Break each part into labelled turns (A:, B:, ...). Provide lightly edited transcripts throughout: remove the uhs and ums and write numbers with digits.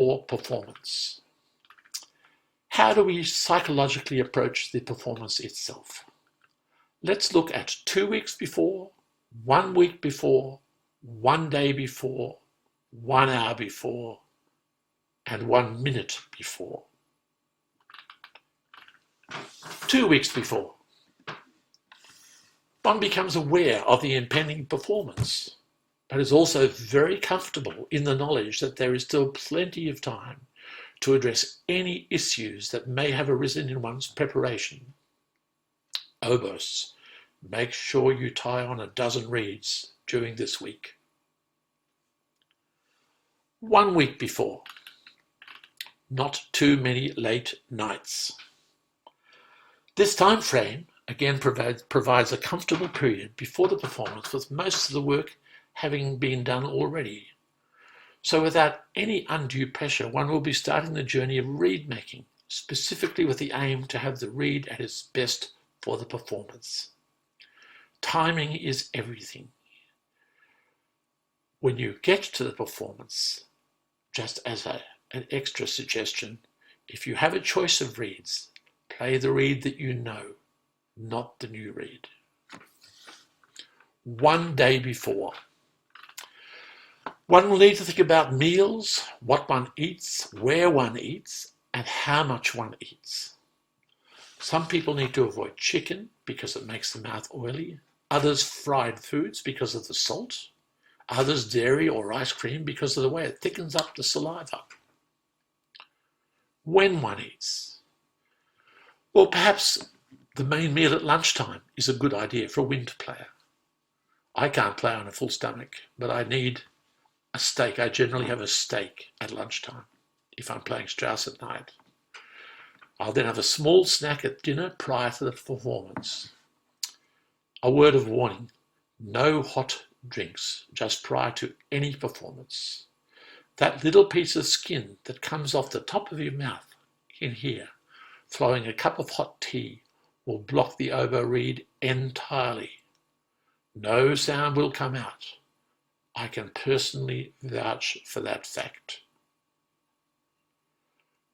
A: or performance. How do we psychologically approach the performance itself? Let's look at 2 weeks before, 1 week before, 1 day before, 1 hour before, and 1 minute before. 2 weeks before, one becomes aware of the impending performance, but is also very comfortable in the knowledge that there is still plenty of time to address any issues that may have arisen in one's preparation. Oboes, make sure you tie on a dozen reeds during this week. 1 week before, not too many late nights. This time frame again provides a comfortable period before the performance, with most of the work having been done already. So without any undue pressure, one will be starting the journey of reed making, specifically with the aim to have the reed at its best for the performance. Timing is everything. When you get to the performance, just as an extra suggestion, if you have a choice of reeds, play the reed that you know, not the new reed. 1 day before. One will need to think about meals, what one eats, where one eats, and how much one eats. Some people need to avoid chicken because it makes the mouth oily, others fried foods because of the salt, others dairy or ice cream because of the way it thickens up the saliva. When one eats. Well, perhaps the main meal at lunchtime is a good idea for a wind player. I can't play on a full stomach, but I need a steak. I generally have a steak at lunchtime if I'm playing Strauss at night. I'll then have a small snack at dinner prior to the performance. A word of warning, no hot drinks just prior to any performance. That little piece of skin that comes off the top of your mouth in here, flowing a cup of hot tea, will block the oboe reed entirely. No sound will come out. I can personally vouch for that fact.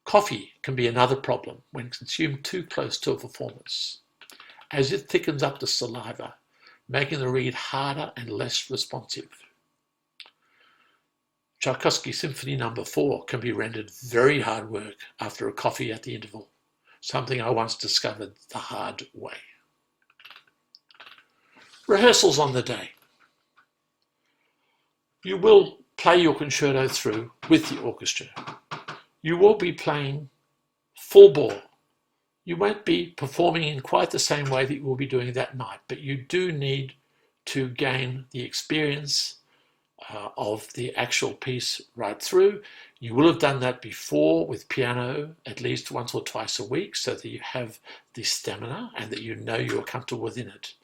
A: Coffee can be another problem when consumed too close to a performance, as it thickens up the saliva, making the reed harder and less responsive. Tchaikovsky's Symphony No. 4 can be rendered very hard work after a coffee at the interval, something I once discovered the hard way. Rehearsals on the day. You will play your concerto through with the orchestra. You will be playing full bore. You won't be performing in quite the same way that you will be doing that night, but you do need to gain the experience of the actual piece right through. You will have done that before with piano at least once or twice a week, so that you have the stamina and that you know you're comfortable within it.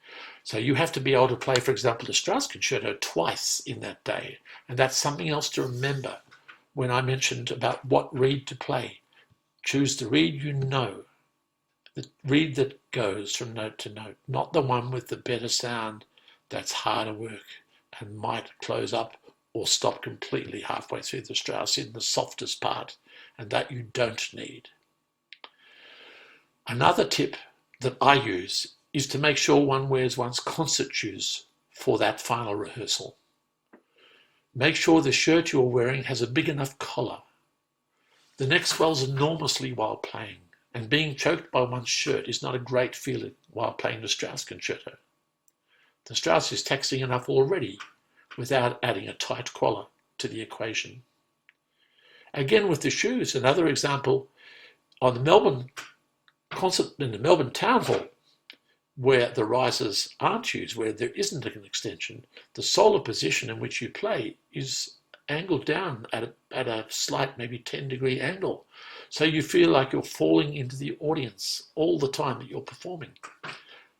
A: So you have to be able to play, for example, the Strauss concerto twice in that day. And that's something else to remember when I mentioned about what reed to play. Choose the reed you know, the reed that goes from note to note, not the one with the better sound that's harder work and might close up or stop completely halfway through the Strauss in the softest part, and that you don't need. Another tip that I use is to make sure one wears one's concert shoes for that final rehearsal. Make sure the shirt you're wearing has a big enough collar. The neck swells enormously while playing, and being choked by one's shirt is not a great feeling while playing the Strauss concerto. The Strauss is taxing enough already without adding a tight collar to the equation. Again with the shoes, another example, on the Melbourne concert in the Melbourne Town Hall, where the risers aren't used, where there isn't an extension, the solar position in which you play is angled down at a slight, maybe 10-degree angle. So you feel like you're falling into the audience all the time that you're performing.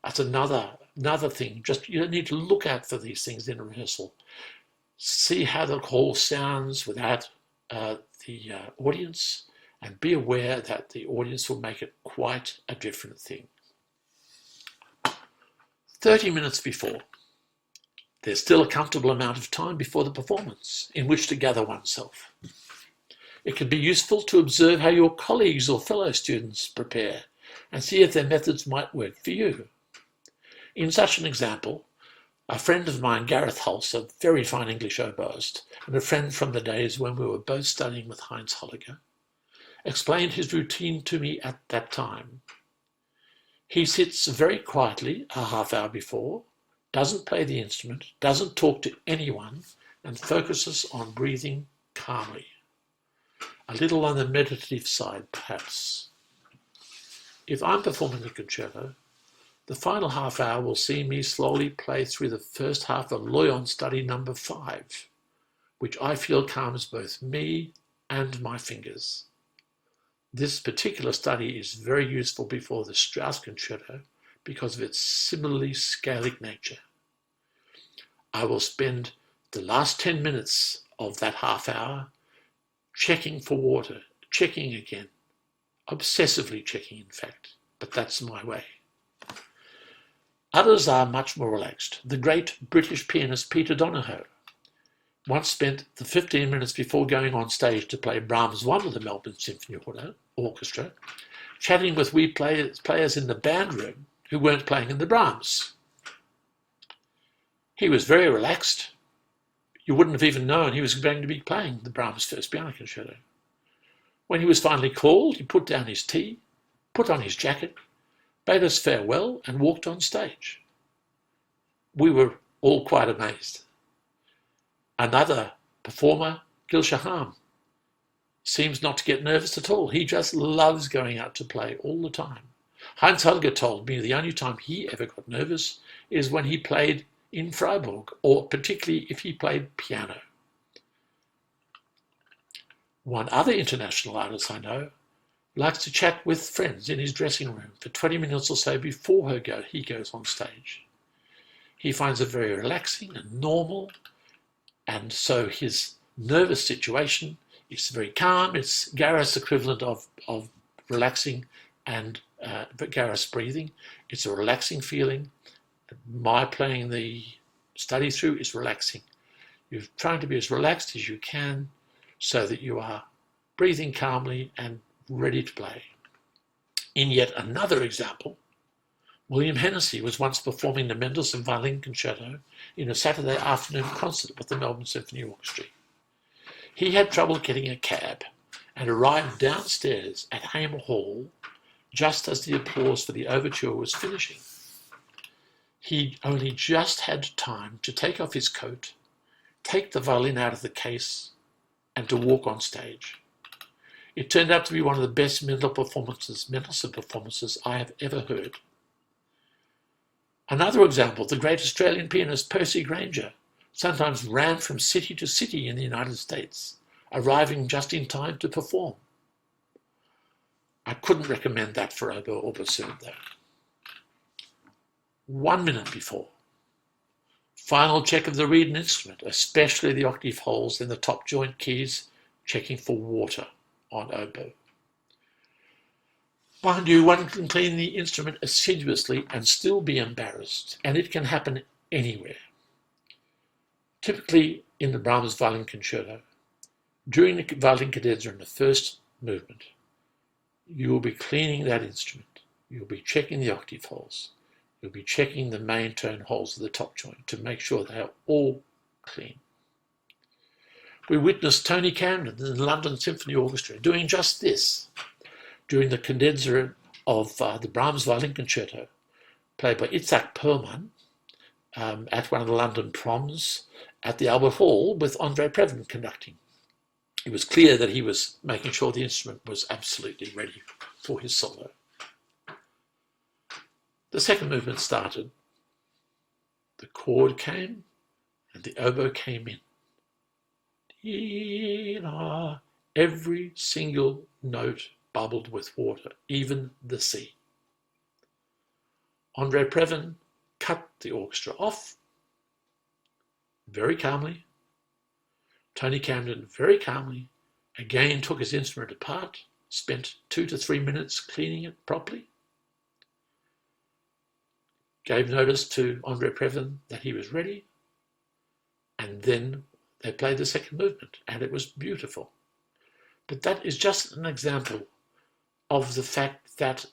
A: That's another thing. Just you need to look out for these things in a rehearsal. See how the hall sounds without the audience, and be aware that the audience will make it quite a different thing. 30 minutes before. There's still a comfortable amount of time before the performance in which to gather oneself. It can be useful to observe how your colleagues or fellow students prepare and see if their methods might work for you. In such an example, a friend of mine, Gareth Hulse, a very fine English oboist, and a friend from the days when we were both studying with Heinz Holliger, explained his routine to me at that time. He sits very quietly a half hour before, doesn't play the instrument, doesn't talk to anyone, and focuses on breathing calmly. A little on the meditative side, perhaps. If I'm performing a concerto, the final half hour will see me slowly play through the first half of Loyon Study number 5, which I feel calms both me and my fingers. This particular study is very useful before the Strauss concerto because of its similarly scalic nature. I will spend the last 10 minutes of that half hour checking for water, checking again, obsessively checking in fact, but that's my way. Others are much more relaxed. The great British pianist Peter Donohoe once spent the 15 minutes before going on stage to play Brahms' one of the Melbourne Symphony Orchestra, chatting with we players in the band room who weren't playing in the Brahms. He was very relaxed. You wouldn't have even known he was going to be playing the Brahms' first piano concerto. When he was finally called, he put down his tea, put on his jacket, bade us farewell, and walked on stage. We were all quite amazed. Another performer, Gil Shaham, seems not to get nervous at all. He just loves going out to play all the time. Heinz Holger told me the only time he ever got nervous is when he played in Freiburg, or particularly if he played piano. One other international artist I know likes to chat with friends in his dressing room for 20 minutes or so before he goes on stage. He finds it very relaxing and normal, and so his nervous situation is very calm. It's Gareth's equivalent of relaxing and Gareth's breathing. It's a relaxing feeling. My playing the study through is relaxing. You're trying to be as relaxed as you can so that you are breathing calmly and ready to play. In yet another example, William Hennessy was once performing the Mendelssohn Violin Concerto in a Saturday afternoon concert with the Melbourne Symphony Orchestra. He had trouble getting a cab and arrived downstairs at Hamer Hall just as the applause for the overture was finishing. He only just had time to take off his coat, take the violin out of the case, and to walk on stage. It turned out to be one of the best Mendelssohn performances I have ever heard. Another example, the great Australian pianist Percy Grainger sometimes ran from city to city in the United States, arriving just in time to perform. I couldn't recommend that for oboe or bassoon, though. 1 minute before. Final check of the reed and instrument, especially the octave holes in the top joint keys, checking for water on oboe. Mind you, one can clean the instrument assiduously and still be embarrassed, and it can happen anywhere. Typically in the Brahms Violin Concerto, during the violin cadenza in the first movement, you will be cleaning that instrument. You'll be checking the octave holes. You'll be checking the main tone holes of the top joint to make sure they are all clean. We witnessed Tony Camden in the London Symphony Orchestra doing just this during the cadenza of the Brahms Violin Concerto, played by Itzhak Perlman at one of the London proms at the Albert Hall with Andre Previn conducting. It was clear that he was making sure the instrument was absolutely ready for his solo. The second movement started. The chord came and the oboe came in. Every single note bubbled with water, even the C. Andre Previn cut the orchestra off very calmly. Tony Camden very calmly again took his instrument apart, spent 2 to 3 minutes cleaning it properly, gave notice to Andre Previn that he was ready, and then they played the second movement, and it was beautiful. But that is just an example of the fact that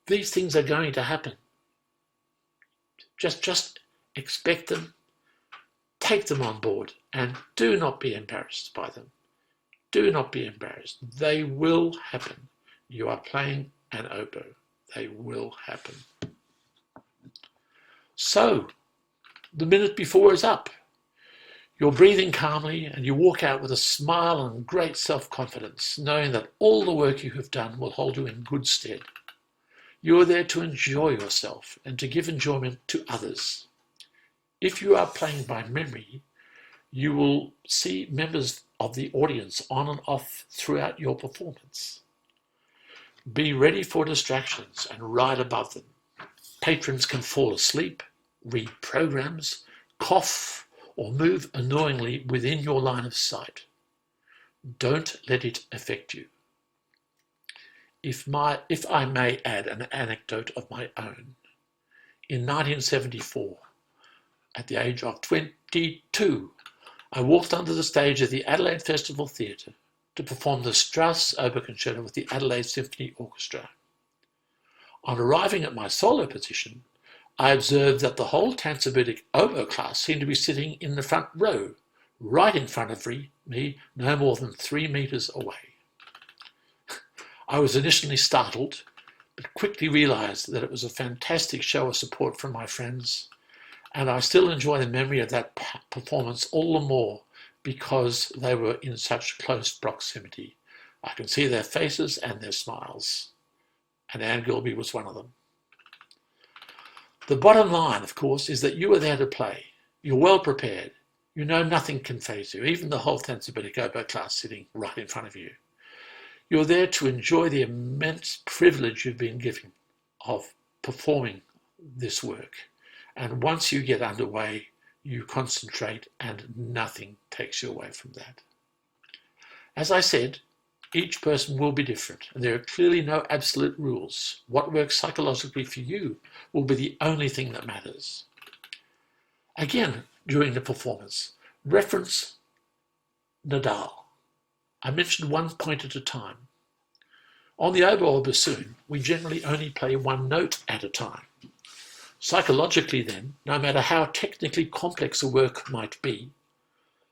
A: these things are going to happen. Just expect them, take them on board, and do not be embarrassed by them. Do not be embarrassed. They will happen. You are playing an oboe. They will happen. So, the minute before is up. You're breathing calmly and you walk out with a smile and great self-confidence, knowing that all the work you have done will hold you in good stead. You are there to enjoy yourself and to give enjoyment to others. If you are playing by memory, you will see members of the audience on and off throughout your performance. Be ready for distractions and ride above them. Patrons can fall asleep, read programs, cough, or move annoyingly within your line of sight. Don't let it affect you. If I may add an anecdote of my own, in 1974, at the age of 22, I walked onto the stage of the Adelaide Festival Theatre to perform the Strauss Oboe Concerto with the Adelaide Symphony Orchestra. On arriving at my solo position, I observed that the whole Tanzbergic oboe class seemed to be sitting in the front row, right in front of me, no more than 3 meters away. I was initially startled, but quickly realized that it was a fantastic show of support from my friends, and I still enjoy the memory of that performance all the more because they were in such close proximity. I can see their faces and their smiles, and Anne Gilby was one of them. The bottom line, of course, is that you are there to play. You're well prepared. You know nothing can faze you, even the whole Tanzbergic oboe class sitting right in front of you. You're there to enjoy the immense privilege you've been given of performing this work. And once you get underway, you concentrate and nothing takes you away from that. As I said, each person will be different, and there are clearly no absolute rules. What works psychologically for you will be the only thing that matters. Again, during the performance, reference Nadal. I mentioned one point at a time. On the oboe or bassoon, we generally only play one note at a time. Psychologically then, no matter how technically complex a work might be,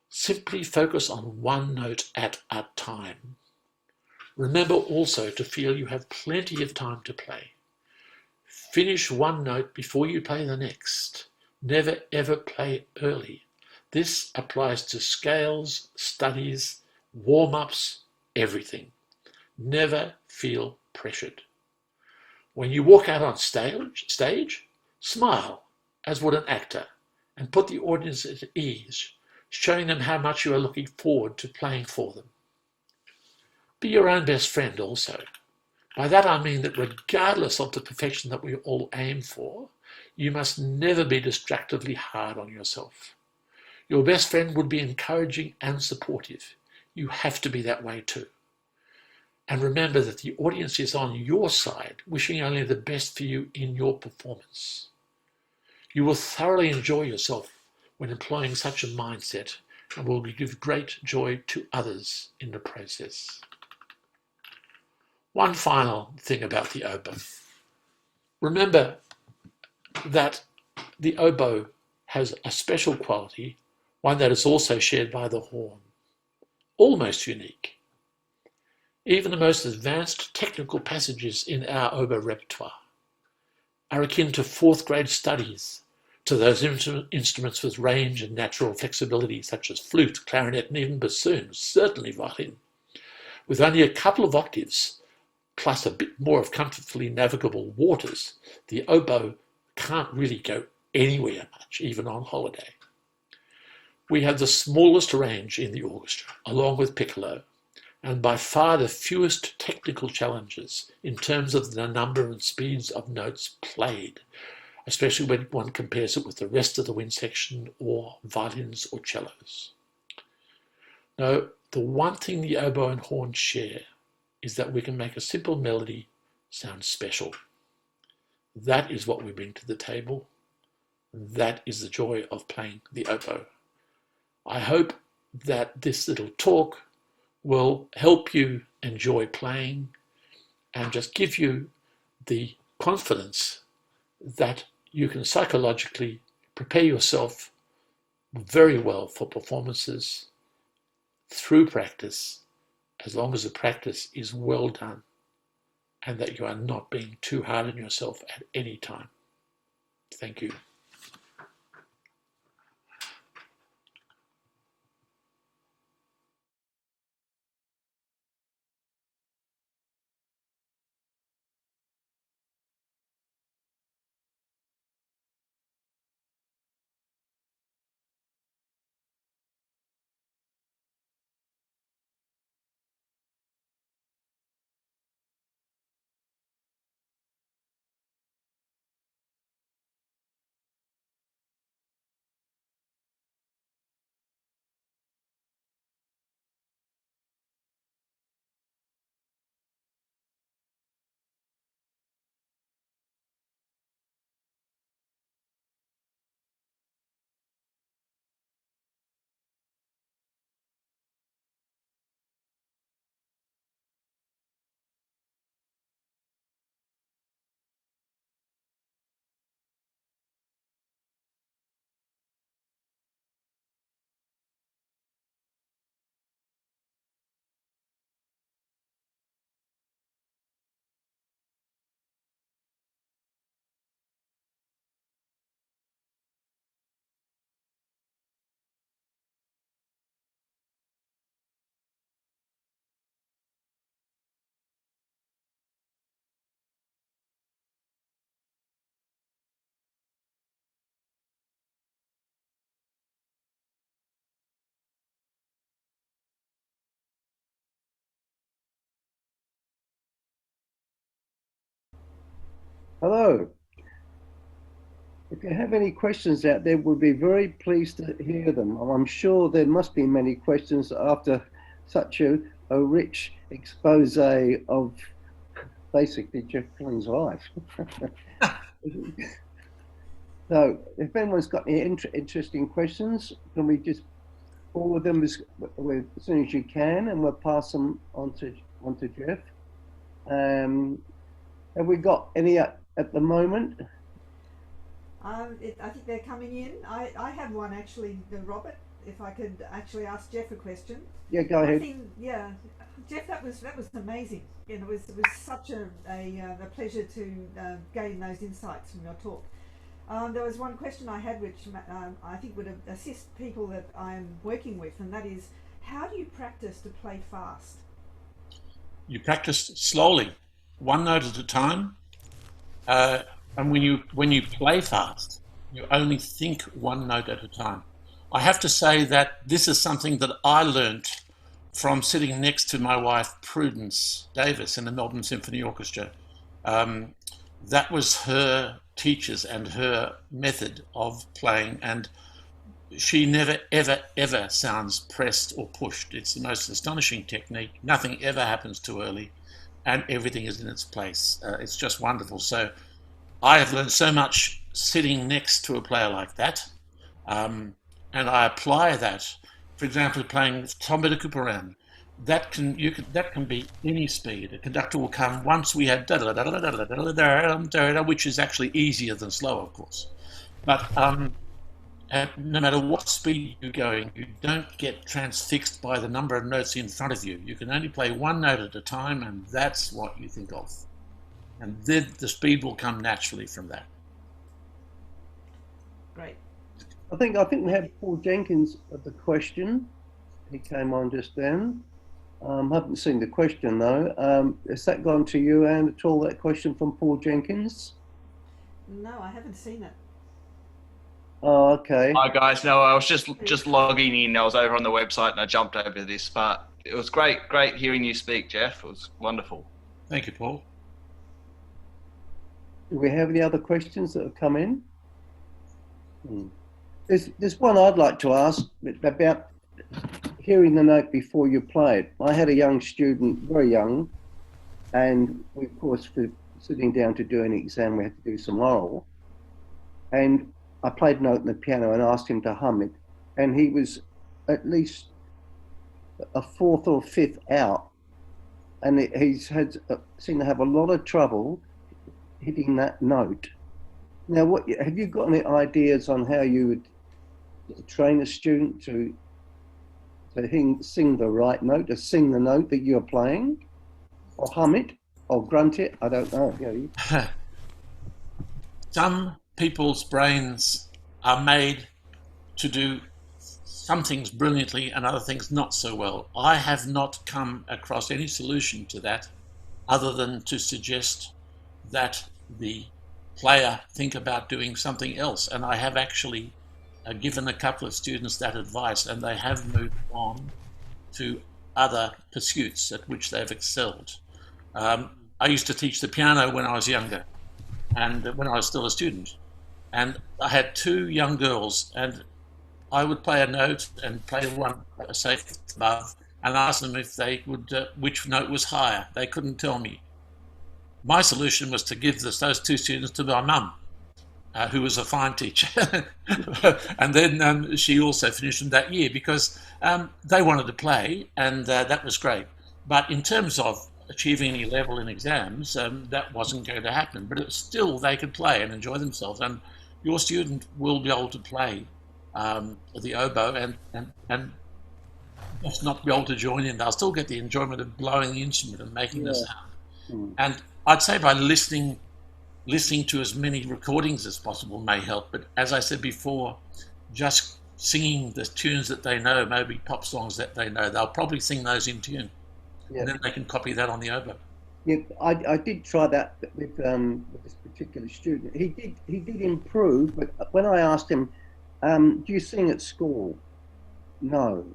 A: simply focus on one note at a time. Remember also to feel you have plenty of time to play. Finish one note before you play the next. Never ever play early. This applies to scales, studies, warm-ups, everything. Never feel pressured. When you walk out on stage, smile as would an actor and put the audience at ease, showing them how much you are looking forward to playing for them. Be your own best friend also. By that I mean that regardless of the perfection that we all aim for, you must never be distractingly hard on yourself. Your best friend would be encouraging and supportive. You have to be that way too. And remember that the audience is on your side, wishing only the best for you in your performance. You will thoroughly enjoy yourself when employing such a mindset and will give great joy to others in the process. One final thing about the oboe. Remember that the oboe has a special quality, one that is also shared by the horn, almost unique. Even the most advanced technical passages in our oboe repertoire are akin to fourth grade studies to those instruments with range and natural flexibility such as flute, clarinet, and even bassoon, certainly violin. With only a couple of octaves, plus a bit more of comfortably navigable waters, the oboe can't really go anywhere much, even on holiday. We have the smallest range in the orchestra, along with piccolo, and by far the fewest technical challenges in terms of the number and speeds of notes played, especially when one compares it with the rest of the wind section or violins or cellos. Now, the one thing the oboe and horn share is that we can make a simple melody sound special. That is what we bring to the table. That is the joy of playing the oboe. I hope that this little talk will help you enjoy playing and just give you the confidence that you can psychologically prepare yourself very well for performances through practice, as long as the practice is well done and that you are not being too hard on yourself at any time. Thank you.
B: Hello. If you have any questions out there, we'll be very pleased to hear them. I'm sure there must be many questions after such a rich expose of basically Jeff Crellin's life. So if anyone's got any interesting questions, can we just forward them as soon as you can, and we'll pass them on to Jeff. Have we got any at the moment?
C: I think they're coming in. I have one actually, Robert. If I could actually ask Jeff a question.
B: Yeah, go ahead.
C: Yeah, Jeff, that was amazing. You know, it was such a pleasure to gain those insights from your talk. There was one question I had, which I think would assist people that I'm working with, and that is, how do you practice to play fast?
A: You practice slowly, one note at a time. And when you play fast, you only think one note at a time. I have to say that this is something that I learnt from sitting next to my wife, Prudence Davis, in the Melbourne Symphony Orchestra. That was her teachers and her method of playing, and she never, ever, ever sounds pressed or pushed. It's the most astonishing technique. Nothing ever happens too early, and everything is in its place. It's just wonderful. So I have learned so much sitting next to a player like that, and I apply that. For example, playing Tomba de Couperin, that can be any speed. A conductor will come once we have which is actually easier than slow, of course. But no matter what speed you're going, you don't get transfixed by the number of notes in front of you. You can only play one note at a time, and that's what you think of. And then the speed will come naturally from that.
C: Great.
B: I think we have Paul Jenkins of the question. He came on just then. Haven't seen the question though. Has that gone to you, Anne, at all? That question from Paul Jenkins?
C: No, I haven't seen it.
B: Oh, okay.
D: Hi guys. No, I was just logging in. I was over on the website and I jumped over this, but it was great hearing you speak, Jeff. It was wonderful.
A: Thank you, Paul.
B: Do we have any other questions that have come in? There's one I'd like to ask about hearing the note before you play it. I had a young student, very young, and we, of course, for sitting down to do an exam, we had to do some oral. And I played a note on the piano and asked him to hum it. And he was at least a fourth or fifth out, and he's had seemed to have a lot of trouble hitting that note. Now, what have you got any ideas on how you would train a student to sing the right note, to sing the note that you're playing, or hum it, or grunt it? I don't know. You know.
A: Some people's brains are made to do some things brilliantly and other things not so well. I have not come across any solution to that other than to suggest that the player think about doing something else. And I have actually given a couple of students that advice, and they have moved on to other pursuits at which they've excelled. I used to teach the piano when I was younger, and when I was still a student. And I had two young girls, and I would play a note and play one, say, above, and ask them if they would, which note was higher. They couldn't tell me. My solution was to give those two students to my mum, who was a fine teacher. And then she also finished them that year because they wanted to play, and that was great. But in terms of achieving any level in exams, that wasn't going to happen. But still, they could play and enjoy themselves. And your student will be able to play the oboe and just not be able to join in. They'll still get the enjoyment of blowing the instrument and making the sound. And I'd say by listening to as many recordings as possible may help. But as I said before, just singing the tunes that they know, maybe pop songs that they know, they'll probably sing those in tune. And then they can copy that on the oboe.
B: Yeah, I did try that with this particular student. He did improve, but when I asked him, do you sing at school? No.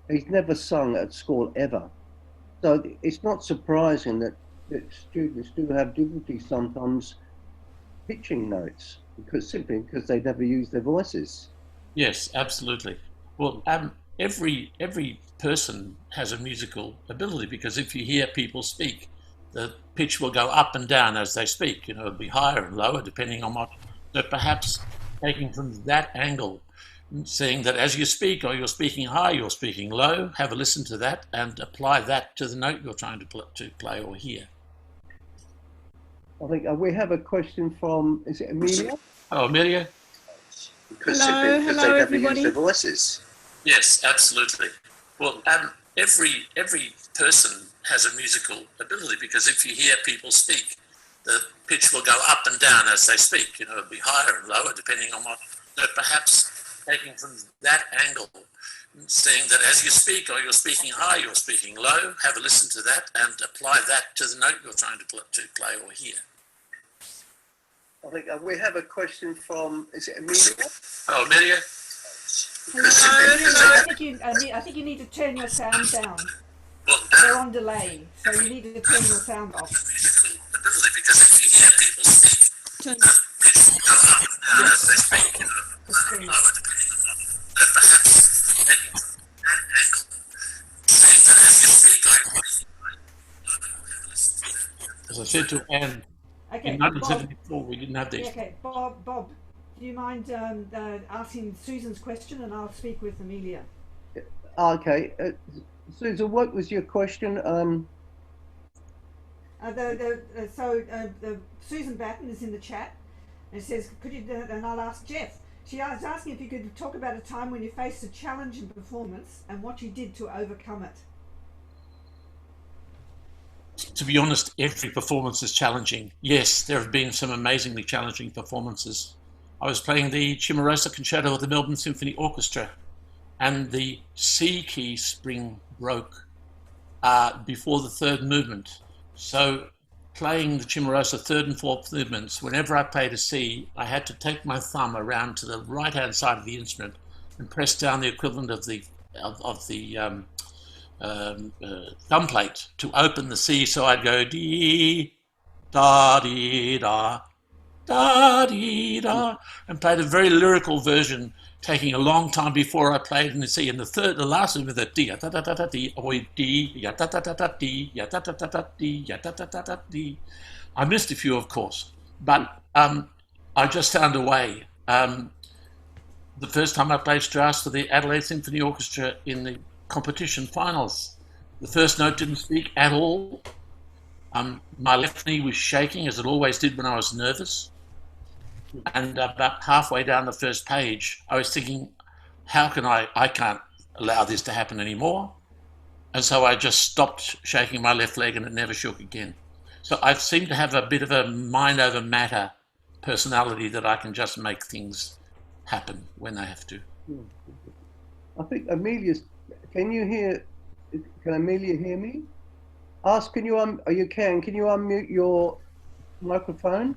B: He's never sung at school ever. So it's not surprising that students do have difficulty sometimes pitching notes simply because they never use their voices.
A: Yes, absolutely. Well, every person has a musical ability, because if you hear people speak, the pitch will go up and down as they speak. It'll be higher and lower depending on what. So perhaps taking from that angle, saying that as you speak, or you're speaking high, you're speaking low, have a listen to that and apply that to the note you're trying to play or hear.
B: I think we have a question from, is it Amelia?
A: Oh, Amelia?
B: Hello, everybody. Use their voices.
A: Yes, absolutely. Well, every person has a musical ability, because if you hear people speak, the pitch will go up and down as they speak. It'll be higher and lower depending on what. So perhaps taking from that angle, saying that as you speak, or you're speaking high, you're speaking low, have a listen to that and apply that to the note you're trying to play or hear.
B: I think we have a question from, is it Amelia?
A: Oh, Amelia?
C: Hello. I think you need to turn your sound down. They're on delay, so you need to turn your sound off.
A: Because if you hear people speak, the pitch will go up and down as they speak. As I said to Anne, in 1974 we didn't have these.
C: Okay, Bob, do you mind asking Susan's question, and I'll speak with Amelia?
B: Okay, Susan, what was your question?
C: Susan Batten is in the chat and says, could you, and I'll ask Jeff. She was asking if you could talk about a time when you faced a challenge in performance and what you did to overcome it.
A: To be honest, every performance is challenging. Yes, there have been some amazingly challenging performances. I was playing the Cimarosa Concerto with the Melbourne Symphony Orchestra, and the C key string broke before the third movement. So playing the Cimarosa third and fourth movements, whenever I played a C, I had to take my thumb around to the right-hand side of the instrument and press down the equivalent of the thumb plate to open the C. So I'd go dee, da, dee, da, da, dee, da, and played a very lyrical version, taking a long time before I played in the C. And the last movement, the dee, da, da, da, da, dee, or dee, ya, da, da, da, da, dee, ya, da, da, da, da, dee, ya, da, da, da, da, dee. I missed a few, of course, but I just found a way. The first time I played Strauss for the Adelaide Symphony Orchestra in the competition finals. The first note didn't speak at all. My left knee was shaking, as it always did when I was nervous. And about halfway down the first page, I was thinking, how can I can't allow this to happen anymore. And so I just stopped shaking my left leg and it never shook again. So I seem to have a bit of a mind over matter personality that I can just make things happen when they have to.
B: I think Amelia's, can Amelia hear me? Ask, can you unmute your microphone?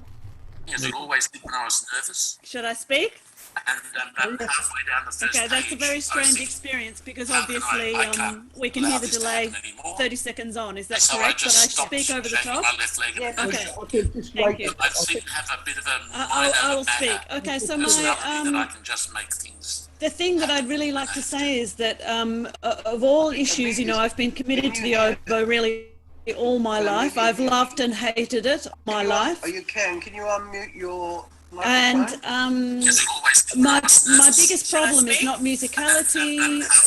A: As it always did when I was nervous.
E: Should I speak?
A: And about halfway down the first
E: Okay, that's a
A: page,
E: very strange experience because obviously we can hear the delay 30 seconds on. Is that correct? But I speak over the top?
C: Yes.
E: Okay. Thank you.
A: I seem to have a bit of a
E: I will speak. Okay, so my
A: that I can just make things.
E: the thing that I'd really like to say is that of all issues, you know, I've been committed to the oboe really all my life. I've loved and hated it all my life.
B: Can you unmute your
E: And
B: microphone?
E: my biggest problem is not musicality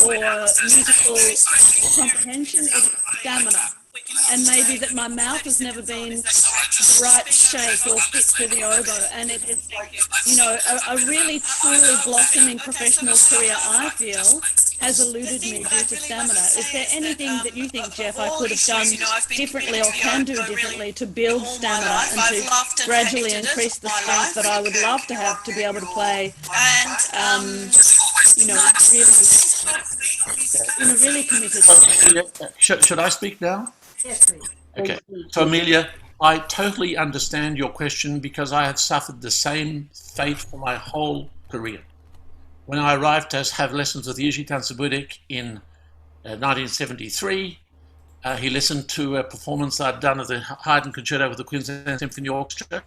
E: or musical comprehension, it's stamina. And maybe that my mouth has never been the right shape or fit for the oboe. And it is, you know, a really truly blossoming professional career, I feel, has eluded me due to stamina. Is there anything that you think, Jeff, I could have done differently or can do differently to build stamina and to gradually increase the strength that I would love to have to be able to play, you know, really committed.
A: Should I speak now?
C: Yes, please.
A: Okay. So Amelia, I totally understand your question because I had suffered the same fate for my whole career. When I arrived to have lessons with Jiří Tancebudik in 1973, he listened to a performance I'd done of the Haydn Concerto with the Queensland Symphony Orchestra,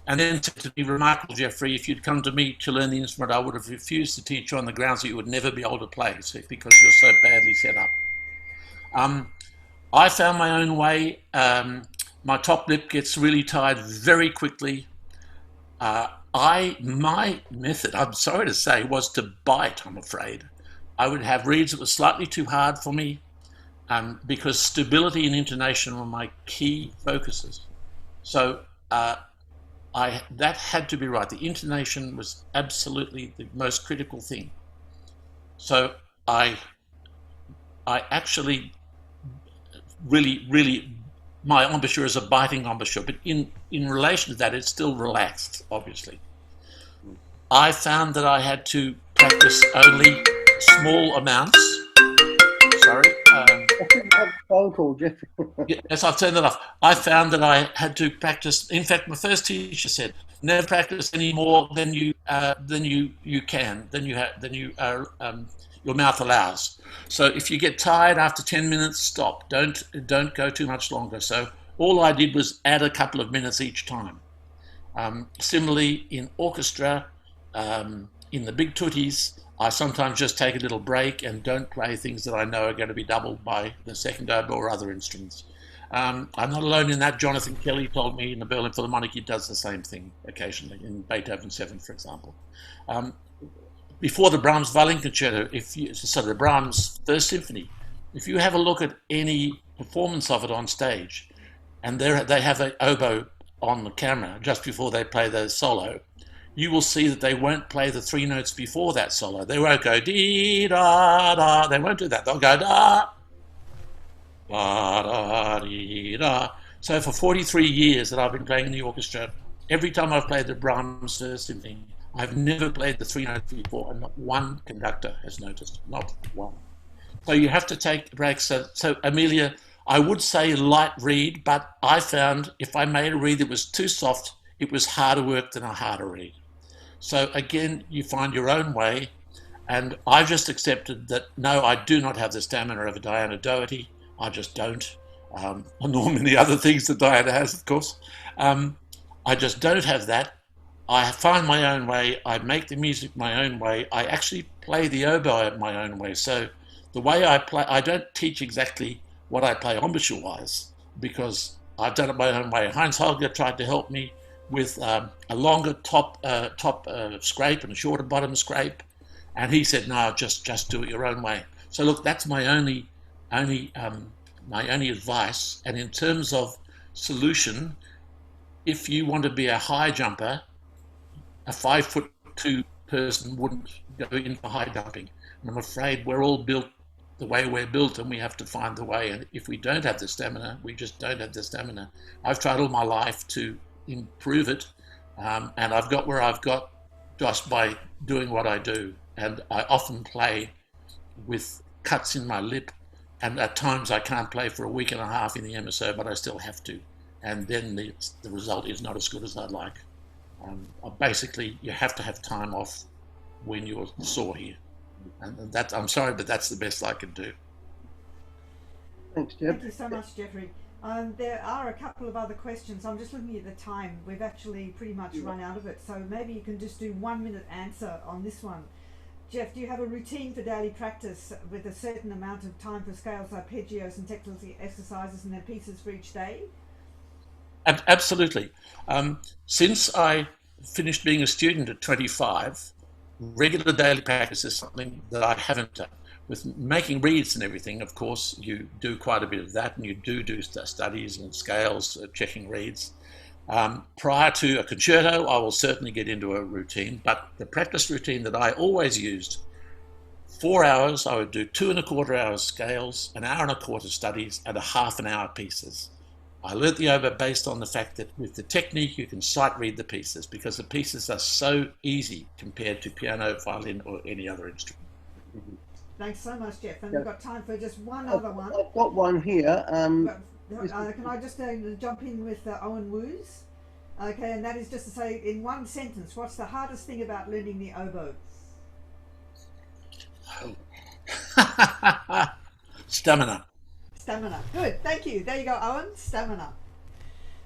A: and then said to me, "Remarkable, Jeffrey, if you'd come to me to learn the instrument, I would have refused to teach you on the grounds that you would never be able to play, because you're so badly set up." I found my own way. My top lip gets really tired very quickly. My method, I'm sorry to say, was to bite, I'm afraid. I would have reeds that were slightly too hard for me because stability and intonation were my key focuses. So that had to be right. The intonation was absolutely the most critical thing. So I actually really, my embouchure is a biting embouchure, but in relation to that, it's still relaxed, obviously. I found that I had to practice only small amounts. Sorry.
B: I think you have a phone call, Jeffrey.
A: Yes, I've turned that off. I found that I had to practice. In fact, my first teacher said, "Never practice any more than you can, your mouth allows. So if you get tired after 10 minutes, stop. Don't go too much longer." So all I did was add a couple of minutes each time. Similarly, in orchestra, in the big tuttis, I sometimes just take a little break and don't play things that I know are going to be doubled by the second oboe or other instruments. I'm not alone in that. Jonathan Kelly told me in the Berlin Philharmonic he does the same thing occasionally, in Beethoven 7, for example. Before the Brahms Violin Concerto, the Brahms First Symphony, if you have a look at any performance of it on stage, and they have an oboe on the camera just before they play the solo, you will see that they won't play the three notes before that solo. They won't go dee da da. They won't do that. They'll go da da da dee da. So for 43 years that I've been playing in the orchestra, every time I've played the Brahms First Symphony, I've never played the three notes before, and not one conductor has noticed, not one. So you have to take breaks. So Amelia, I would say light reed, but I found if I made a reed that was too soft, it was harder work than a harder reed. So again, you find your own way, and I've just accepted that, no, I do not have the stamina of a Diana Doherty. I just don't, nor many other things that Diana has, of course. I just don't have that. I find my own way. I make the music my own way. I actually play the oboe my own way. So the way I play, I don't teach exactly what I play embouchure-wise because I've done it my own way. Heinz Holger tried to help me with a longer top scrape and a shorter bottom scrape, and he said, "No, just do it your own way." So look, that's my only advice. And in terms of solution, if you want to be a high jumper, a 5'2" person wouldn't go in for high jumping. And I'm afraid we're all built the way we're built, and we have to find the way. And if we don't have the stamina, we just don't have the stamina. I've tried all my life to improve it, and I've got where I've got just by doing what I do. And I often play with cuts in my lip, and at times I can't play for a week and a half in the MSO, but I still have to. And then the result is not as good as I'd like. Basically, you have to have time off when you're sore here. And that, I'm sorry, but that's the best I can do.
B: Thanks, Jeff.
C: Thank you so much, Jeffrey. There are a couple of other questions. I'm just looking at the time. We've actually pretty much run out of it. So maybe you can just do 1 minute answer on this one. Jeff, do you have a routine for daily practice with a certain amount of time for scales, arpeggios and technical exercises and their pieces for each day?
A: Absolutely. Since I finished being a student at 25, regular daily practice is something that I haven't done. With making reeds and everything, of course, you do quite a bit of that, and you do studies and scales, checking reeds. Prior to a concerto, I will certainly get into a routine, but the practice routine that I always used, 4 hours, I would do 2¼ hours scales, 1¼ hour studies, and a ½ hour pieces. I learnt the oboe based on the fact that with the technique you can sight read the pieces, because the pieces are so easy compared to piano, violin, or any other instrument.
C: Thanks so much, Jeff. And we've got time for just one other one.
B: I've got one here.
C: Can I just jump in with Owen Woos? Okay, and that is just to say, in one sentence, what's the hardest thing about learning the oboe?
A: Stamina.
C: Stamina. Good. Thank you. There you go, Owen. Stamina.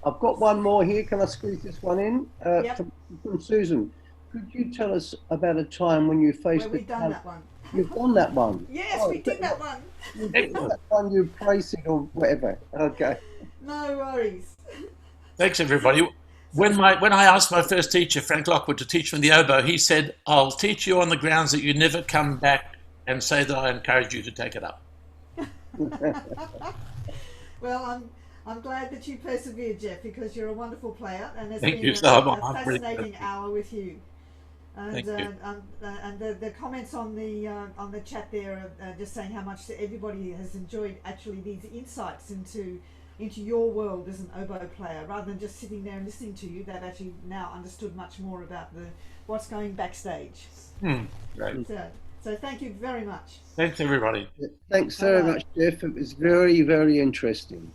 B: I've got one more here. Can I squeeze this one in?
C: Yep.
B: From Susan. Could you tell us about a time when you faced
C: We've done that one.
B: You've done that one?
C: Yes, we did that one.
B: You did that one, you praised it or whatever. Okay.
C: No worries.
A: Thanks, everybody. When I asked my first teacher, Frank Lockwood, to teach me the oboe, he said, "I'll teach you on the grounds that you never come back and say that I encourage you to take it up."
C: Well, I'm glad that you persevered, Jeff, because you're a wonderful player, and it's
A: Thank
C: been
A: you.
C: a fascinating hour with you. And
A: Thank you.
C: And the comments on the chat there are just saying how much everybody has enjoyed actually these insights into your world as an oboe player, rather than just sitting there and listening to you. They've actually now understood much more about what's going backstage.
A: Great.
C: So thank you very much.
A: Thanks, everybody.
B: Thanks very much, Jeff. It was very, very interesting.